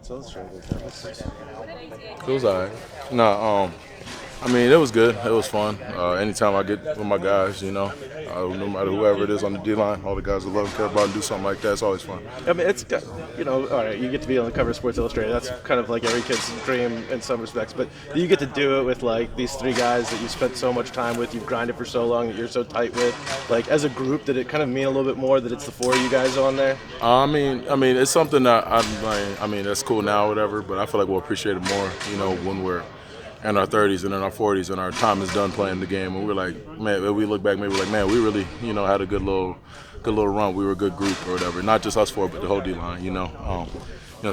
Sports Illustrated. It was all right. No, I mean, it was good. It was fun. Anytime I get with my guys, no matter whoever it is on the D line, all the guys that love and care about and do something like that, it's always fun. I mean, it's all right. You get to be on the cover of Sports Illustrated. That's kind of like every kid's dream in some respects. But you get to do it with like these three guys that you spent so much time with, you've grinded for so long, that you're so tight with. Like as a group, did it kind of mean a little bit more that it's the four of you guys on there? I mean, it's something that I mean, that's cool now, or whatever. But I feel like we'll appreciate it more, when we're in our 30s and in our 40s and our time is done playing the game, and we're like, man, we look back, maybe we're like, man, we really, had a good little run. We were a good group or whatever. Not just us four, but the whole D line.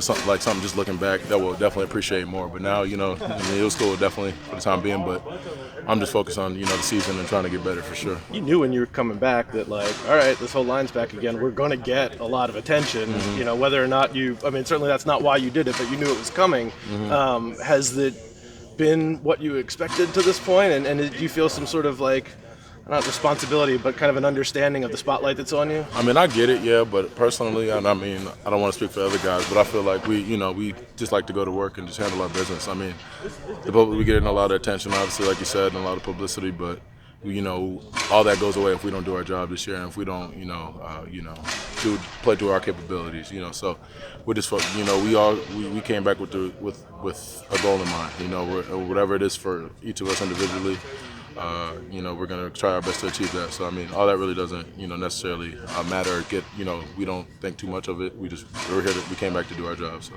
Something just looking back that we'll definitely appreciate more. But now, I mean, it was cool definitely for the time being. But I'm just focused on the season and trying to get better for sure. You knew when you were coming back that like, all right, this whole line's back again. We're going to get a lot of attention. Mm-hmm. Whether or not I mean, certainly that's not why you did it, but you knew it was coming. Mm-hmm. Has it been what you expected to this point? And did you feel some sort of like, not responsibility, but kind of an understanding of the spotlight that's on you? I mean, I get it, yeah, but personally, and I mean, I don't want to speak for other guys, but I feel like we just like to go to work and just handle our business. I mean, we get in a lot of attention, obviously, like you said, and a lot of publicity, but all that goes away if we don't do our job this year and if we don't, play to our capabilities. So we're just, we came back with a goal in mind. Whatever it is for each of us individually. We're going to try our best to achieve that. So, I mean, all that really doesn't, necessarily matter. We don't think too much of it. We came back to do our job. So,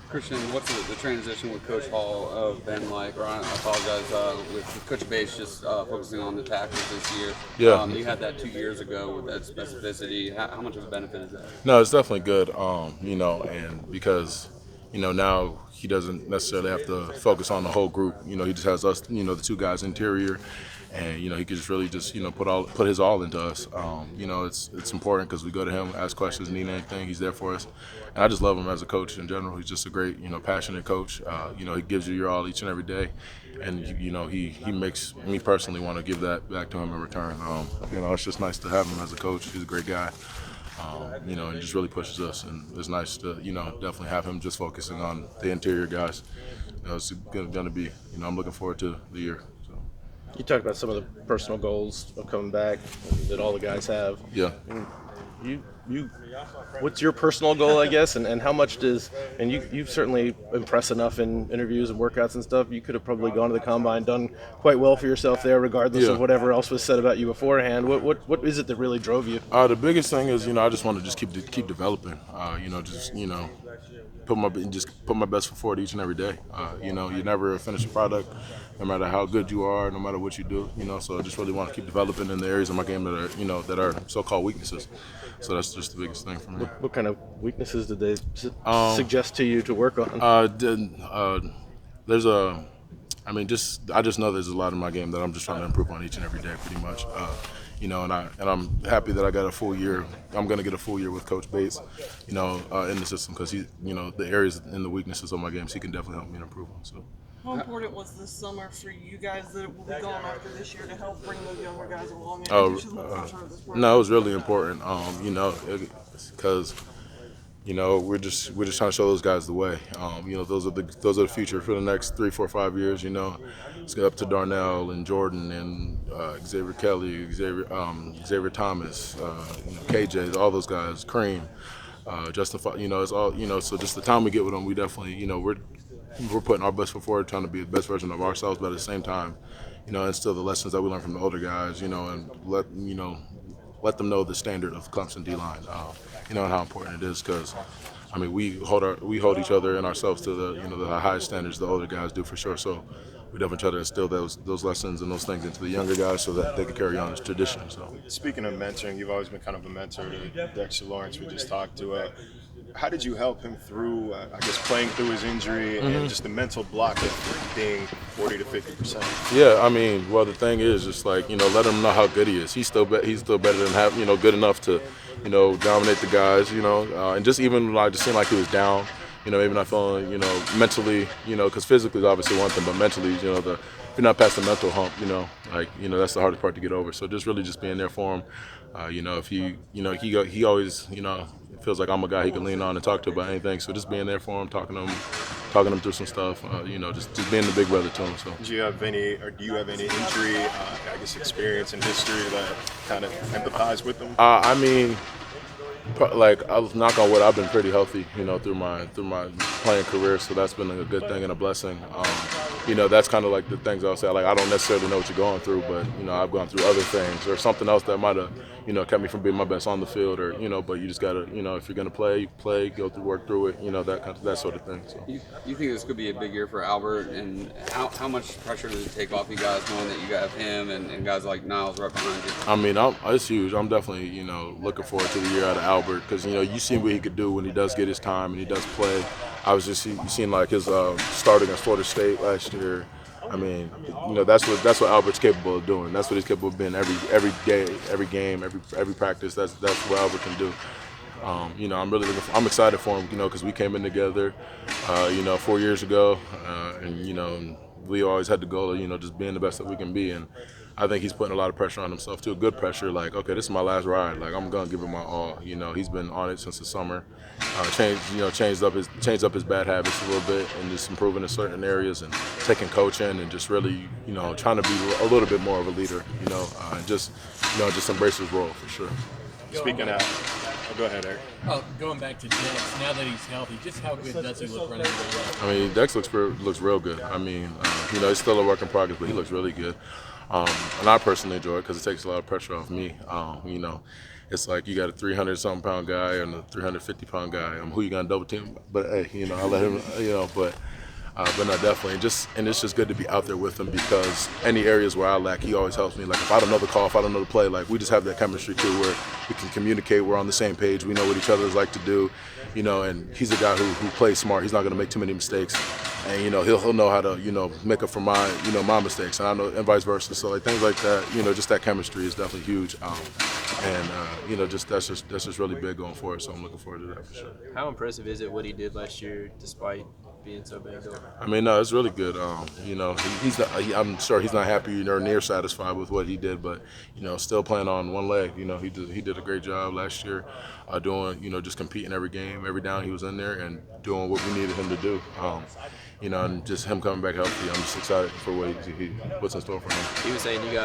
Christian, what's the transition with Coach Hall been like? Or I apologize, with Coach Bates just focusing on the tackles this year. Yeah. You had that 2 years ago with that specificity. How much of a benefit is that? No, it's definitely good. And because now he doesn't necessarily have to focus on the whole group. He just has us, the two guys interior, and he could just really just put his all into us. It's important because we go to him, ask questions, need anything, he's there for us. And I just love him as a coach in general. He's just a great, passionate coach. He gives you your all each and every day, and he makes me personally want to give that back to him in return. It's just nice to have him as a coach. He's a great guy. And just really pushes us, and it's nice to, definitely have him just focusing on the interior guys. It's going to be, I'm looking forward to the year. So. You talked about some of the personal goals of coming back that all the guys have. Yeah. What's your personal goal, I guess, and how much you've certainly impressed enough in interviews and workouts and stuff. You could have probably gone to the combine, done quite well for yourself there, regardless of whatever else was said about you beforehand. What is it that really drove you? The biggest thing is, I just want to just keep developing. Put my best foot forward each and every day. You never finish a product, no matter how good you are, no matter what you do. So I just really want to keep developing in the areas of my game that are so-called weaknesses. So that's just the biggest thing for me. What kind of weaknesses did they suggest to you to work on? I just know there's a lot in my game that I'm just trying to improve on each and every day, pretty much. And I'm happy that I got a full year. I'm going to get a full year with Coach Bates, in the system because he, the areas and the weaknesses of my games, he can definitely help me to improve on. So. How important was this summer for you guys that will be gone after this year to help bring those younger guys along? No, it was really important. Because we're just trying to show those guys the way. Those are the future for the next 3, 4, 5 years. It's up to Darnell and Jordan and Xavier Kelly, Xavier Thomas, KJ, all those guys, Cream, Justin. It's all So just the time we get with them, we definitely we're putting our best foot forward, trying to be the best version of ourselves, but at the same time, instill the lessons that we learned from the older guys, and let them know the standard of Clemson D-line, and how important it is because, I mean, we hold each other and ourselves to the highest standards the older guys do for sure. So we definitely try to instill those lessons and those things into the younger guys so that they can carry on this tradition. So. Speaking of mentoring, you've always been kind of a mentor to Dexter Lawrence. We just talked to. How did you help him through, playing through his injury and just the mental block of being 40 to 50%? Yeah, I mean, well, the thing is, just like, let him know how good he is. He's still better than good enough to, dominate the guys, and just even like just seemed like he was down, maybe not feeling, mentally, because physically is obviously one thing, but mentally, if you're not past the mental hump, that's the hardest part to get over. So just really just being there for him. If he always, feels like I'm a guy he can lean on and talk to about anything. So just being there for him, talking to him through some stuff, just being the big brother to him. So. Do you have any injury, experience and history that kind of empathize with them? I'll knock on wood, I've been pretty healthy, through my playing career, so that's been a good thing and a blessing. That's kind of like the things I'll say. Like, I don't necessarily know what you're going through, but I've gone through other things or something else that might have kept me from being my best on the field, or but you just gotta if you're gonna play, go through, work through it, that sort of thing. So. You think this could be a big year for Albert, and how much pressure does it take off you guys knowing that you have him and guys like Niles right behind you? It's huge. I'm definitely looking forward to the year out of Albert, because you see what he could do when he does get his time and he does play. I was just seeing like his start against Florida State last year. That's what Albert's capable of doing. That's what he's capable of being every day, every game, every practice. That's what Albert can do. I'm excited for him, because we came in together, 4 years ago, and we always had the goal of, just being the best that we can be. And I think he's putting a lot of pressure on himself too. Good pressure, like, okay, this is my last ride. Like, I'm gonna give it my all. He's been on it since the summer. Changed up his bad habits a little bit, and just improving in certain areas, and taking coaching, and just really, trying to be a little bit more of a leader. And just embrace his role for sure. Speaking of. Go ahead, Eric. Going back to Dex, now that he's healthy, just how good does he look running around? Dex looks real good. He's still a work in progress, but he looks really good. And I personally enjoy it because it takes a lot of pressure off me. It's like you got a 300-something pound guy and a 350-pound guy. Who you gonna double team? But hey, I let him. But no, definitely. And it's just good to be out there with him, because any areas where I lack, he always helps me. Like, if I don't know the call, if I don't know the play, like, we just have that chemistry too, where we can communicate. We're on the same page. We know what each other like to do. And he's a guy who plays smart. He's not going to make too many mistakes. And he'll know how to make up for my my mistakes, and I know, and vice versa. So like things like that, just that chemistry is definitely huge. That's just really big going forward. So I'm looking forward to that for sure. How impressive is it what he did last year, despite being so banged up? No, it's really good. He's not, I'm sure he's not happy or near satisfied with what he did, but still playing on one leg. He did a great job last year, doing just competing every game, every down he was in there, and doing what we needed him to do. And just him coming back healthy, I'm just excited for what's in store for him. He was saying you guys